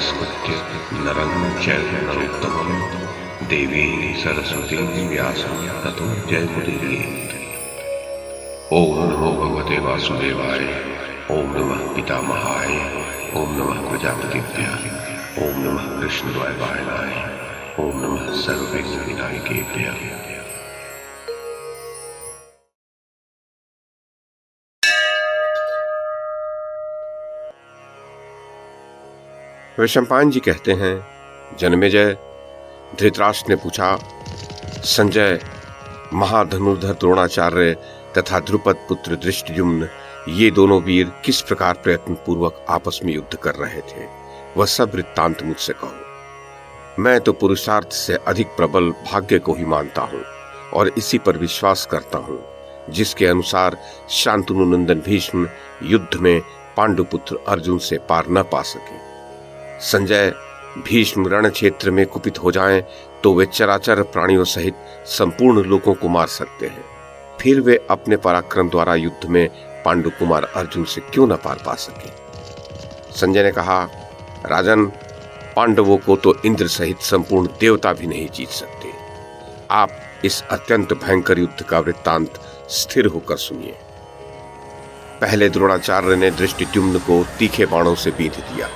नमस्कृत्य नरं चैव नरोत्तमं देवीं सरस्वतीं व्यासं ततो जयमुदीरयेत्। ओम नमो भगवते वासुदेवाय। ओम नमः पितामहाय। ओम नमः प्रजापतिभ्यः। ओम नमः कृष्णद्वैपायनाय। ओम नमः सर्वविघ्नविनायकेभ्यः। वैशंपायन जी कहते हैं, जन्मेजय, धृतराष्ट्र ने पूछा, संजय, महाधनुर्धर द्रोणाचार्य तथा द्रुपद पुत्र दृष्टिद्युम्न ये दोनों वीर किस प्रकार प्रयत्न पूर्वक आपस में युद्ध कर रहे थे, वह सब वृत्तांत मुझसे कहो। मैं तो पुरुषार्थ से अधिक प्रबल भाग्य को ही मानता हूँ और इसी पर विश्वास करता हूँ, जिसके अनुसार शांतनु नंदन भीष्म युद्ध में पांडुपुत्र अर्जुन से पार न पा सके। संजय, भीष्म रण क्षेत्र में कुपित हो जाएं तो वे चराचर प्राणियों सहित संपूर्ण लोगों को मार सकते हैं, फिर वे अपने पराक्रम द्वारा युद्ध में पांडु कुमार अर्जुन से क्यों न पार पा सके। संजय ने कहा, राजन, पांडवों को तो इंद्र सहित संपूर्ण देवता भी नहीं जीत सकते। आप इस अत्यंत भयंकर युद्ध का वृत्तांत स्थिर होकर सुनिए। पहले द्रोणाचार्य ने दृष्टिद्युम्न को तीखे बाणों से बींध दिया।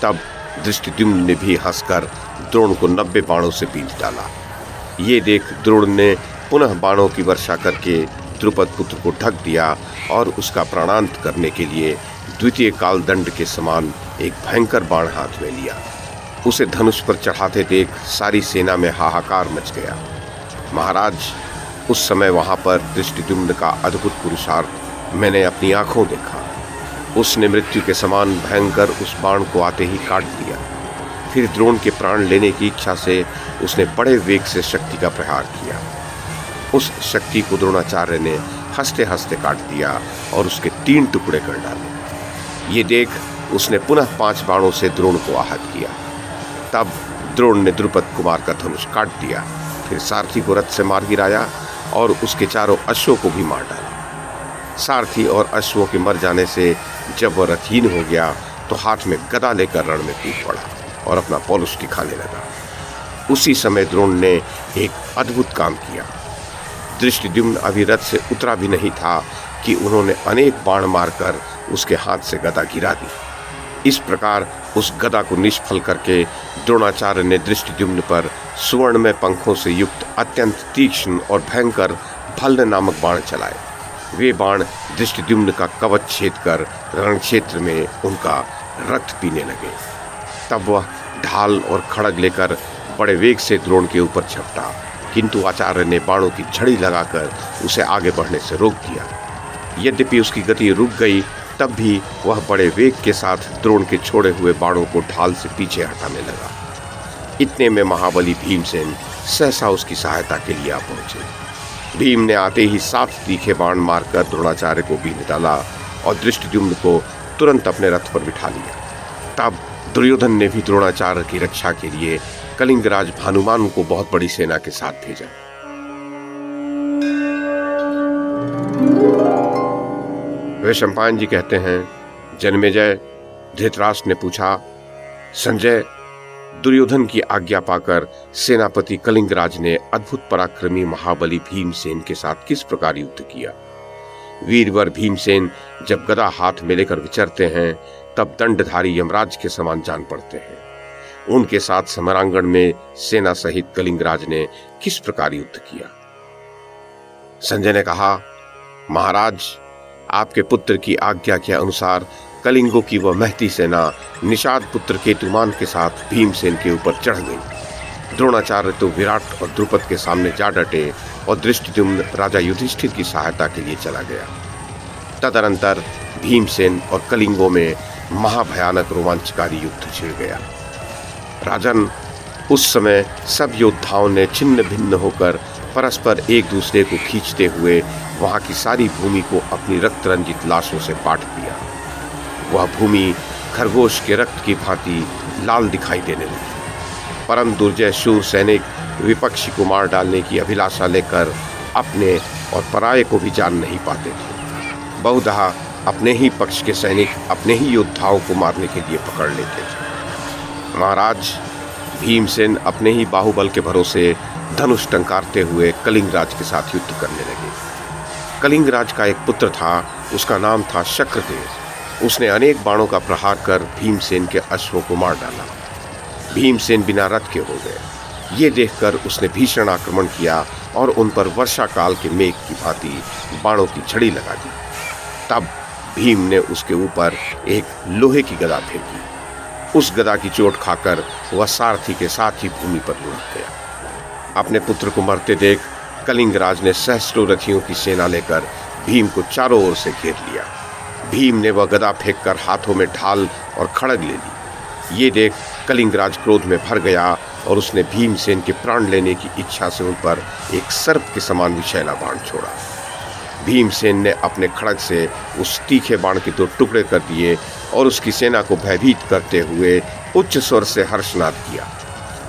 तब दृष्टिद्युम्न ने भी हंसकर द्रोण को 90 बाणों से बींध डाला। ये देख द्रोण ने पुनः बाणों की वर्षा करके द्रुपद पुत्र को ढक दिया और उसका प्राणांत करने के लिए द्वितीय काल दंड के समान एक भयंकर बाण हाथ में लिया। उसे धनुष पर चढ़ाते देख सारी सेना में हाहाकार मच गया। महाराज, उस समय वहां पर दृष्टिद्युम्न का अद्भुत पुरुषार्थ मैंने अपनी आंखों देखा। उसने मृत्यु के समान भयंकर उस बाण को आते ही काट दिया। फिर द्रोण के प्राण लेने की इच्छा से उसने बड़े वेग से शक्ति का प्रहार किया। उस शक्ति को द्रोणाचार्य ने हंसते हंसते काट दिया और उसके 3 टुकड़े कर डाले। ये देख उसने पुनः 5 बाणों से द्रोण को आहत किया। तब द्रोण ने द्रुपद कुमार का धनुष काट दिया। फिर सारथी को रथ से मार गिराया और उसके चारों अश्वों को भी मार डाला। सारथी और अश्वों के मर जाने से जब वह रथहीन हो गया तो हाथ में गदा लेकर रण में कूद पड़ा और अपना पौलुष दिखाने लगा। उसी समय द्रोण ने एक अद्भुत काम किया। दृष्टिद्युम्न अभी रथ से उतरा भी नहीं था कि उन्होंने अनेक बाण मारकर उसके हाथ से गदा गिरा दी। इस प्रकार उस गदा को निष्फल करके द्रोणाचार्य ने दृष्टिद्युम्न पर सुवर्ण में पंखों से युक्त अत्यंत तीक्ष्ण और भयंकर भल्ल नामक बाण चलाए। वे बाण दृष्टिद्युम्न का कवच छेद कर रण क्षेत्र में उनका रक्त पीने लगे। तब वह ढाल और खड़ग लेकर बड़े वेग से द्रोण के ऊपर झपटा, किंतु आचार्य ने बाणों की झड़ी लगाकर उसे आगे बढ़ने से रोक दिया। यद्यपि उसकी गति रुक गई, तब भी वह बड़े वेग के साथ द्रोण के छोड़े हुए बाणों को ढाल से पीछे हटाने लगा। इतने में महाबली भीमसेन सहसा उसकी सहायता के लिए आ पहुंचे। भीम ने आते ही 7 तीखे बाण मारकर द्रोणाचार्य को बींध डाला और दृष्टिद्युम्न को तुरंत अपने रथ पर बिठा लिया। तब दुर्योधन ने भी द्रोणाचार्य की रक्षा के लिए कलिंगराज भानुमान को बहुत बड़ी सेना के साथ भेजा। वैशंपायन जी कहते हैं, जन्मेजय, धृतराष्ट्र ने पूछा, संजय, दुर्योधन की आज्ञा पाकर सेनापति कलिंगराज ने अद्भुत पराक्रमी महाबली भीमसेन के साथ किस प्रकार युद्ध किया। वीरवर भीमसेन जब गदा हाथ में लेकर विचरते हैं तब दंडधारी यमराज के समान जान पड़ते हैं। उनके साथ समरांगण में सेना सहित कलिंगराज ने किस प्रकार युद्ध किया। संजय ने कहा, महाराज, आपके पुत्र की आज्ञा के अनुसार कलिंगों की वह महती सेना निषाद पुत्र केतुमान के साथ भीमसेन के ऊपर चढ़ गई। द्रोणाचार्य तो विराट और द्रुपद के सामने जा डटे और दृष्टिद्युम्न राजा युधिष्ठिर की सहायता के लिए चला गया। तदनंतर भीमसेन और कलिंगों में महाभयानक रोमांचकारी युद्ध छिड़ गया। राजन, उस समय सब योद्धाओं ने छिन्न भिन्न होकर परस्पर एक दूसरे को खींचते हुए वहां की सारी भूमि को अपनी रक्त रंजित लाशों से पाट दिया। वह भूमि खरगोश के रक्त की भांति लाल दिखाई देने लगी। परम दुर्जय शूर सैनिक विपक्षी को मार डालने की अभिलाषा लेकर अपने और पराये को भी जान नहीं पाते थे। बहुधा अपने ही पक्ष के सैनिक अपने ही योद्धाओं को मारने के लिए पकड़ लेते थे। महाराज, भीमसेन अपने ही बाहुबल के भरोसे धनुष टंकारते हुए कलिंगराज के साथ युद्ध करने लगे। कलिंगराज का एक पुत्र था, उसका नाम था शक्रदेव। उसने अनेक बाणों का प्रहार कर भीमसेन के अश्वों को मार डाला। भीमसेन बिना रथ के हो गए। ये देखकर उसने भीषण आक्रमण किया और उन पर वर्षा काल के मेघ की भांति बाणों की झड़ी लगा दी। तब भीम ने उसके ऊपर एक लोहे की गदा फेंकी। उस गदा की चोट खाकर वह सारथी के साथ ही भूमि पर लुढ़क गया। अपने पुत्र को मरते देख कलिंगराज ने सहस्त्रों रथियों की सेना लेकर भीम को चारों ओर से घेर लिया। भीम ने वह गदा फेंककर हाथों में ढाल और खड़ग ले ली। ये देख कलिंगराज क्रोध में भर गया और उसने भीमसेन के प्राण लेने की इच्छा से उन पर एक सर्प के समान विषैला बाण छोड़ा। भीमसेन ने अपने खड़ग से उस तीखे बाण के 2 टुकड़े कर दिए और उसकी सेना को भयभीत करते हुए उच्च स्वर से हर्षनाद किया।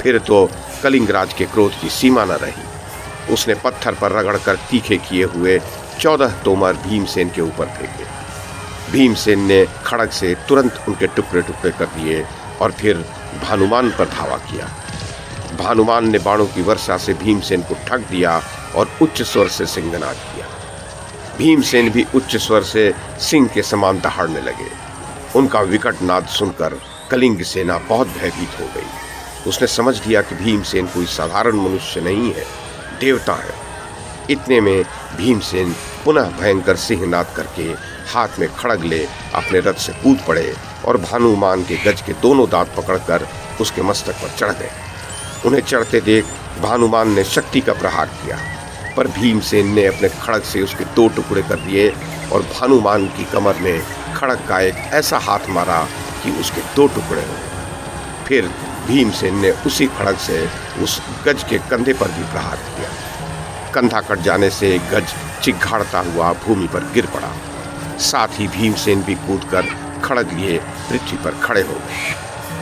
फिर तो कलिंगराज के क्रोध की सीमा न रही। उसने पत्थर पर रगड़कर तीखे किए हुए 14 तोमर भीमसेन के ऊपर फेंके। भीमसेन ने खड़ग से तुरंत उनके टुकड़े टुकड़े कर दिए और फिर भानुमान पर धावा किया। भानुमान ने बाणों की वर्षा से भीमसेन को ठग दिया और उच्च स्वर से सिंहनाद किया। भीमसेन भी उच्च स्वर से सिंह के समान दहाड़ने लगे। उनका विकट नाद सुनकर कलिंग सेना बहुत भयभीत हो गई। उसने समझ लिया कि भीमसेन कोई साधारण मनुष्य नहीं है, देवता है। इतने में भीमसेन पुनः भयंकर सिंहनाद करके हाथ में खड़ग ले अपने रथ से कूद पड़े और भानुमान के गज के दोनों दांत पकड़कर उसके मस्तक पर चढ़ गए। उन्हें चढ़ते देख भानुमान ने शक्ति का प्रहार किया, पर भीमसेन ने अपने खड़ग से उसके 2 टुकड़े कर दिए और भानुमान की कमर में खड़ग का एक ऐसा हाथ मारा कि उसके 2 टुकड़े हो गए। फिर भीमसेन ने उसी खड़ग से उस गज के कंधे पर भी प्रहार किया। कंधा कट जाने से गज चिघाड़ता हुआ भूमि पर गिर पड़ा। साथ ही भीमसेन भी कूदकर खड़ग लिए पृथ्वी पर खड़े हो गए।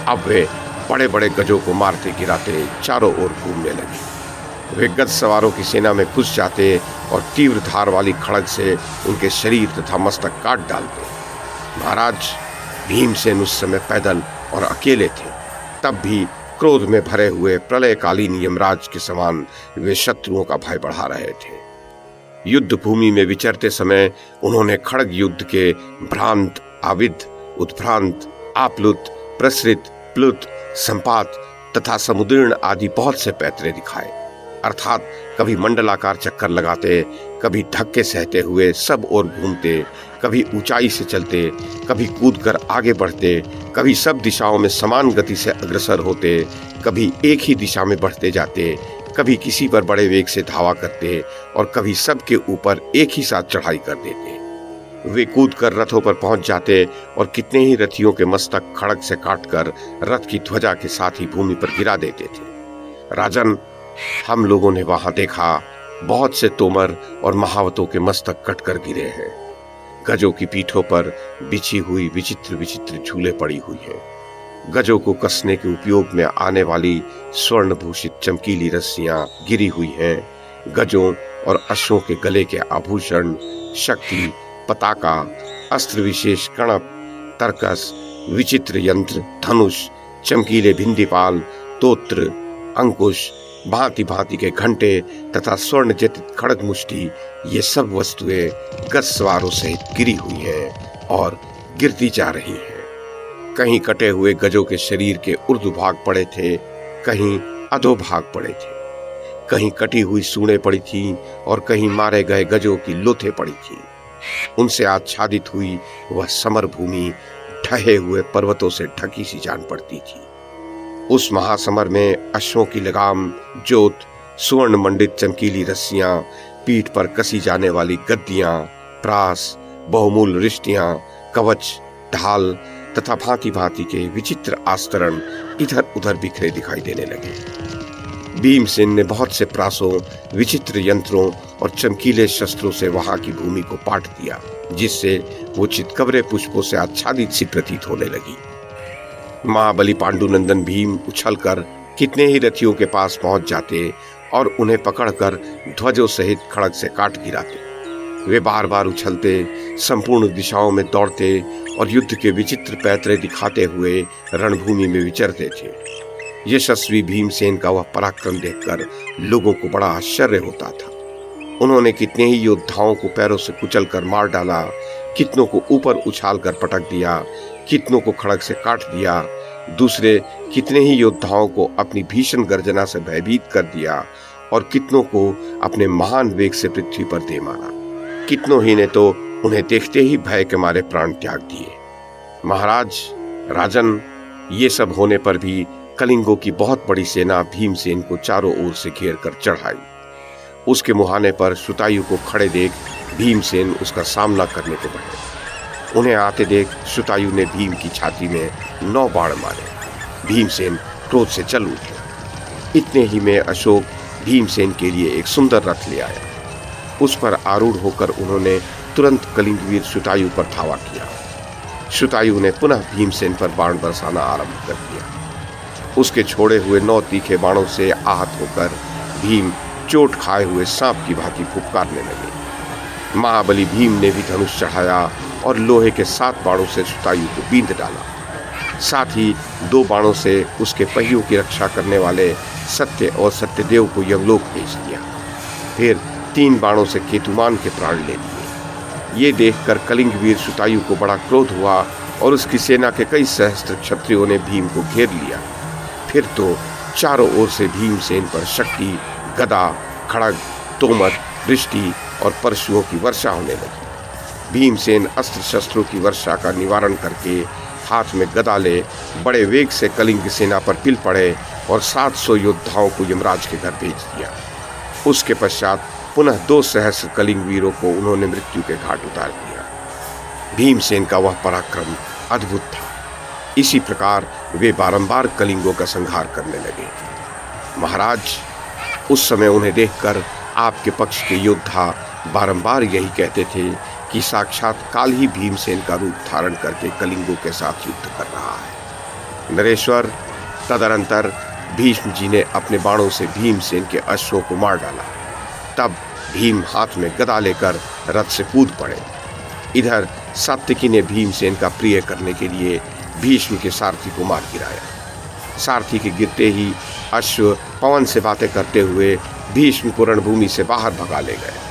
अब वे बड़े बड़े गजों को मारते गिराते चारों ओर घूमने लगे। वे गज सवारों की सेना में घुस जाते और तीव्र धार वाली खड़ग से उनके शरीर तथा मस्तक काट डालते। महाराज, भीमसेन उस समय पैदल और अकेले थे। तब भी क्रोध में भरे हुए प्रलयकालीन यमराज के समान वे शत्रुओं का भय बढ़ा रहे थे। युद्ध भूमि में विचरते समय उन्होंने खड़ग युद्ध के भ्रांत, आविद, उत्भ्रांत, आप्लुत, प्रसृत, प्लुत, संपात तथा समुदीर्ण आदि बहुत से पैतरे दिखाए। अर्थात कभी मंडलाकार चक्कर लगाते, कभी धक्के सहते हुए सब ओर घूमते, कभी ऊंचाई से चलते, कभी कूदकर आगे बढ़ते, कभी सब दिशाओं में समान गति से अग्रसर होते, कभी एक ही दिशा में बढ़ते जाते, कभी किसी पर बड़े वेग से धावा करते और कभी सबके ऊपर एक ही साथ चढ़ाई कर देते। वे कूदकर रथों पर पहुंच जाते और कितने ही रथियों के मस्तक खड़ग से काटकर रथ की ध्वजा के साथ ही भूमि पर गिरा देते थे। राजन, हम लोगों ने वहां देखा बहुत से तोमर और महावतों के मस्तक कटकर गिरे हैं। गजों की पीठों पर बिछी हुई विचित्र विचित्र झूले पड़ी हुई हैं। गजों को कसने के उपयोग में आने वाली स्वर्ण भूषित चमकीली रस्सियां गिरी हुई हैं। गजों और अश्वों के गले के आभूषण, शक्ति, पताका, अस्त्र विशेष, कणप, तरकस, विचित्र यंत्र, धनुष, चमकीले भिंदीपाल, तोत्र, अंकुश, भांति भांति के घंटे तथा स्वर्ण जटित खड़ग मुष्टि, ये सब वस्तुएं गज सवारों सहित गिरी हुई हैं और गिरती जा रही हैं। कहीं कटे हुए गजों के शरीर के ऊर्ध्व भाग पड़े थे, कहीं अधो भाग पड़े थे, कहीं कटी हुई सूंडें पड़ी थीं और कहीं मारे गए गजों की लोथें पड़ी थीं। उनसे आच्छादित हुई वह समर भूमि ढहे हुए पर्वतों से ढकी सी जान पड़ती थी। उस महासमर में अश्वों की लगाम, जोत, सुवर्ण मंडित चमकीली रस्सियां, पीठ पर कसी जाने वाली गद्दियां, प्रास, बहुमूल रिश्तियां, कवच, ढाल तथा भांति भांति के विचित्र आस्तरण इधर उधर बिखरे दिखाई देने लगे। भीमसेन ने बहुत से प्रासों, विचित्र यंत्रों और चमकीले शस्त्रों से वहां की भूमि को पाट दिया, जिससे वो चितकबरे पुष्पों से आच्छादित सी प्रतीत होने लगी। महाबली पांडुनंदन भीम उछलकर कितने ही रथियों के पास पहुंच जाते और उन्हें पकड़कर ध्वजों सहित खड़ग से काट गिराते। वे बार बार उछलते, संपूर्ण दिशाओं में दौड़ते और युद्ध के विचित्र पैतरे दिखाते हुए रणभूमि में विचरते थे। यशस्वी भीमसेन का वह पराक्रम देखकर लोगों को बड़ा आश्चर्य होता था। उन्होंने कितने ही योद्धाओं को पैरों से कुचलकर मार डाला, कितनों को ऊपर उछालकर पटक दिया, कितनों को खड़ग से काट दिया, दूसरे कितने ही योद्धाओं को अपनी भीषण गर्जना से भयभीत कर दिया और कितनों को अपने महान वेग से पृथ्वी पर दे मारा। कितनों ही ने तो उन्हें देखते ही भय के मारे प्राण त्याग दिए। महाराज, राजन, ये सब होने पर भी कलिंगों की बहुत बड़ी सेना भीमसेन को चारों ओर से घेर कर चढ़ाई। उसके मुहाने पर शतायु को खड़े देख भीमसेन उसका सामना करने को बढ़े। उन्हें आते देख शतायु ने भीम की छाती में 9 बाण मारे। भीमसेन क्रोध से चल उठे। इतने ही में अशोक भीमसेन के लिए एक सुंदर रथ ले आया। उस पर आरूढ़ होकर उन्होंने तुरंत कलिंगवीर शतायु पर धावा किया। शतायु ने पुनः भीमसेन पर बाण बरसाना आरंभ कर दिया। उसके छोड़े हुए 9 तीखे बाणों से आहत होकर भीम चोट खाए हुए सांप की भांति फुफकारने लगे। महाबली भीम ने भी धनुष चढ़ाया और लोहे के 7 बाणों से शतायु को बींध डाला। साथ ही 2 बाणों से उसके पहियों की रक्षा करने वाले सत्य और सत्यदेव को यमलोक भेज दिया। फिर 3 बाणों से केतुमान के प्राण ले लिए। ये देखकर कलिंगवीर शतायु को बड़ा क्रोध हुआ और उसकी सेना के कई सहस्त्र क्षत्रियों ने भीम को घेर लिया। फिर तो चारों ओर से भीमसेन पर शक्ति, गदा, खड़ग, तोमर, दृष्टि और परशुओं की वर्षा होने लगी। भीमसेन अस्त्र शस्त्रों की वर्षा का निवारण करके हाथ में गदा ले बड़े वेग से कलिंग सेना पर पिल पड़े और 700 योद्धाओं को यमराज के घर भेज दिया। उसके पश्चात पुनः 2 सहस्र कलिंग वीरों को उन्होंने मृत्यु के घाट उतार दिया। भीमसेन का वह पराक्रम अद्भुत था। इसी प्रकार वे बारंबार कलिंगों का संहार करने लगे। महाराज, उस समय उन्हें देखकर आपके पक्ष के योद्धा बारंबार यही कहते थे कि साक्षात काल ही भीमसेन का रूप धारण करके कलिंगों के साथ युद्ध कर रहा है। नरेश्वर, तदनंतर भीष्म जी ने अपने बाणों से भीमसेन के अश्वों को मार डाला। तब भीम हाथ में गदा लेकर रथ से कूद पड़े। इधर सात्विकी ने भीमसेन का प्रिय करने के लिए भीष्म के सारथी को मार गिराया। सारथी के गिरते ही अश्व पवन से बातें करते हुए भीष्म को रणभूमि से बाहर भगा ले गए।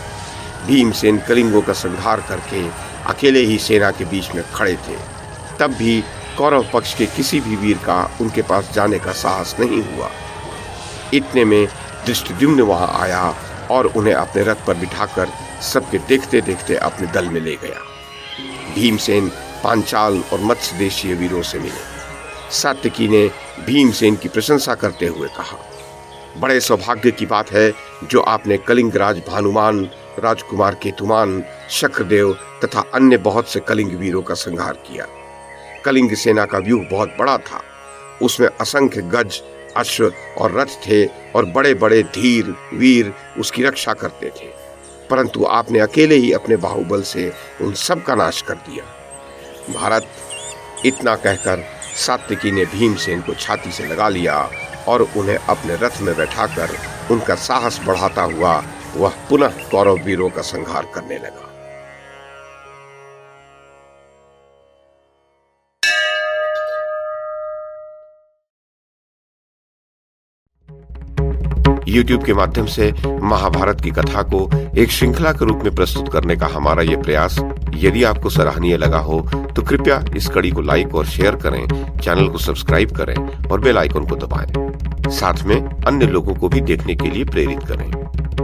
भीमसेन कलिंगों का संहार करके अकेले ही सेना के बीच में खड़े थे। तब भी कौरव पक्ष के किसी भी वीर का उनके पास जाने का साहस नहीं हुआ। इतने में धृष्टद्युम्न वहां आया और उन्हें अपने रथ पर बिठाकर सबके देखते देखते अपने दल में ले गया। भीमसेन पांचाल और मत्स्य देशीय वीरों से मिले। सात्विकी ने भीमसेन की प्रशंसा करते हुए कहा, बड़े सौभाग्य की बात है जो आपने कलिंग राज भानुमान, राजकुमार केतुमान, शक्रदेव तथा अन्य बहुत से कलिंग वीरों का संहार किया। कलिंग सेना का व्यूह बहुत बड़ा था। उसमें असंख्य गज, अश्व और रथ थे और बड़े बड़े धीर वीर उसकी रक्षा करते थे, परंतु आपने अकेले ही अपने बाहुबल से उन सब का नाश कर दिया। भारत, इतना कहकर सात्विकी ने भीमसेन को छाती से लगा लिया और उन्हें अपने रथ में बैठाकर उनका साहस बढ़ाता हुआ वह पुनः कौरव वीरों का संहार करने लगा। YouTube के माध्यम से महाभारत की कथा को एक श्रृंखला के रूप में प्रस्तुत करने का हमारा ये प्रयास यदि आपको सराहनीय लगा हो तो कृपया इस कड़ी को लाइक और शेयर करें, चैनल को सब्सक्राइब करें और बेल आइकन को दबाएं। साथ में अन्य लोगों को भी देखने के लिए प्रेरित करें।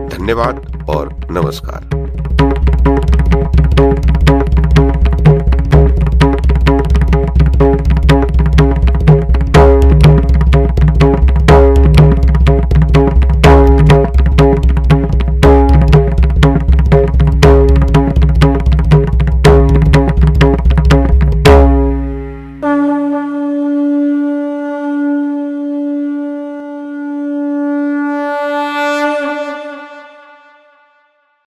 धन्यवाद और नमस्कार।